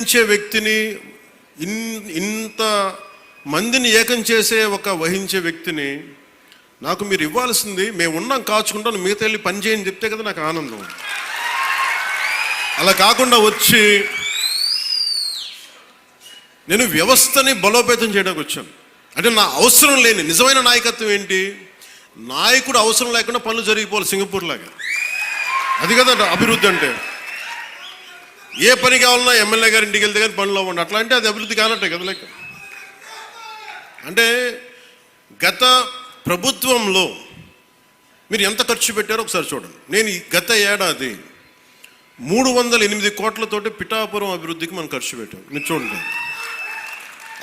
వహించే వ్యక్తిని ఇంత మందిని ఏకం చేసే ఒక వహించే వ్యక్తిని నాకు మీరు ఇవ్వాల్సింది, మేము ఉన్నాం కాచుకుంటాను, మిగతా వెళ్ళి పని చేయని చెప్తే కదా నాకు ఆనందం. అలా కాకుండా వచ్చి నేను వ్యవస్థని బలోపేతం చేయడానికి వచ్చాను. అంటే నా అవసరం లేని నిజమైన నాయకత్వం ఏంటి? నాయకుడు అవసరం లేకుండా పనులు జరిగిపోవాలి సింగపూర్ లాగా. అది కదా అభివృద్ధి అంటే. ఏ పని కావాలన్నా ఎమ్మెల్యే గారి ఇంటికి వెళ్తే కానీ పనులు అవ్వండి, అట్లా అంటే అది అభివృద్ధి కానట్టే కదా. లెక్క అంటే గత ప్రభుత్వంలో మీరు ఎంత ఖర్చు పెట్టారో ఒకసారి చూడండి. నేను గత ఏడాది 308 కోట్లతోటి పిఠాపురం అభివృద్ధికి మనం ఖర్చు పెట్టాం, మీరు చూడండి.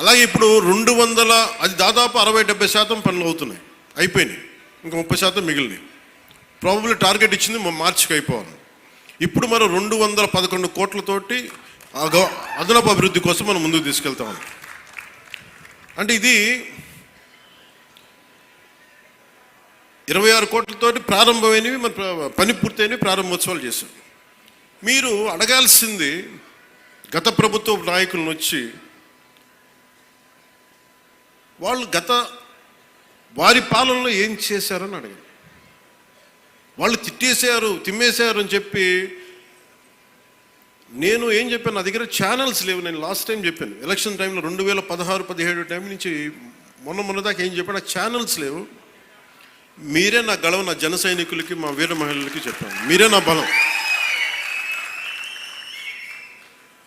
అలాగే ఇప్పుడు 200, అది దాదాపు 60-70% పనులు అవుతున్నాయి, అయిపోయినాయి, ఇంకా 30% మిగిలినాయి. ప్రాబబ్లీ టార్గెట్ ఇచ్చింది మార్చికి అయిపోవాలి. ఇప్పుడు మనం 211 కోట్లతోటి అదనపు అభివృద్ధి కోసం మనం ముందుకు తీసుకెళ్తాం. అంటే ఇది 26 కోట్లతోటి ప్రారంభమైనవి, మన పని పూర్తయినవి, ప్రారంభోత్సవాలు చేశాం. మీరు అడగాల్సింది గత ప్రభుత్వ నాయకులను వచ్చి, వాళ్ళు వారి పాలనలో ఏం చేశారని అడగండి. వాళ్ళు తిమ్మేశారు అని చెప్పి నేను ఏం చెప్పాను, నా దగ్గర ఛానల్స్ లేవు. నేను లాస్ట్ టైం చెప్పాను, ఎలక్షన్ టైంలో 2016-17 టైం నుంచి మొన్న దాకా ఏం చెప్పాను, నాకు ఛానల్స్ లేవు. మీరే నా గళం, నా జన సైనికులకి, మా వీర మహిళలకి చెప్పాను, మీరే నా బలం.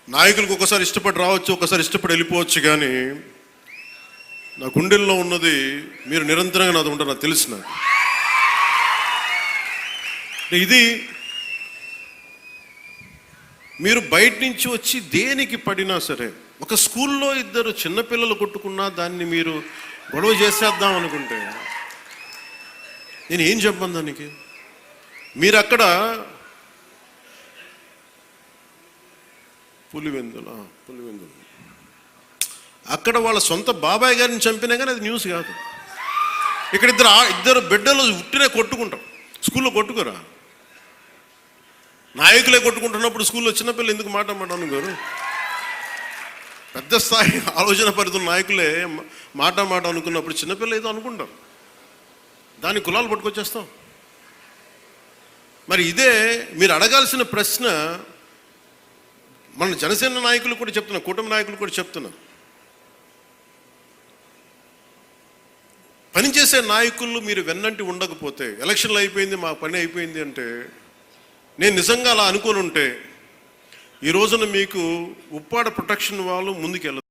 నాయకులకు ఒకసారి ఇష్టపడి రావచ్చు, ఒకసారి ఇష్టపడి వెళ్ళిపోవచ్చు, కానీ నా గుండెల్లో ఉన్నది మీరు నిరంతరంగా నాది ఉంటారు, నాకు తెలుసు. నాకు ఇది మీరు బయట నుంచి వచ్చి దేనికి పడినా సరే, ఒక స్కూల్లో 2 చిన్నపిల్లలు కొట్టుకున్నా దాన్ని మీరు గొడవ చేసేద్దాం అనుకుంటే నేను ఏం చెప్పను దానికి. మీరు అక్కడ పులివెందులు అక్కడ వాళ్ళ సొంత బాబాయ్ గారిని చంపినా కానీ అది న్యూస్ కాదు. ఇక్కడ ఇద్దరు బిడ్డలు ఉట్టినే కొట్టుకుంటాం, స్కూల్లో కొట్టుకోరా. నాయకులే కొట్టుకుంటున్నప్పుడు స్కూల్లో చిన్నపిల్లలు ఎందుకు మాట అనుకోరు? పెద్ద స్థాయి ఆలోచన పరిధుల నాయకులే మాట అనుకున్నప్పుడు చిన్నపిల్లలు ఏదో అనుకుంటారు, దాని కులాలు పట్టుకొచ్చేస్తాం. మరి ఇదే మీరు అడగాల్సిన ప్రశ్న. మన జనసేన నాయకులు కూడా చెప్తున్నా, కూటమి నాయకులు కూడా చెప్తున్నా, పనిచేసే నాయకులు మీరు వెన్నంటి ఉండకపోతే, ఎలక్షన్లు అయిపోయింది మా పని అయిపోయింది అంటే, నేను నిజంగా అలా అనుకుని ఉంటే ఈ రోజున మీకు ఉప్పాడ ప్రొటెక్షన్ వాళ్ళు ముందుకెళ్ళదు.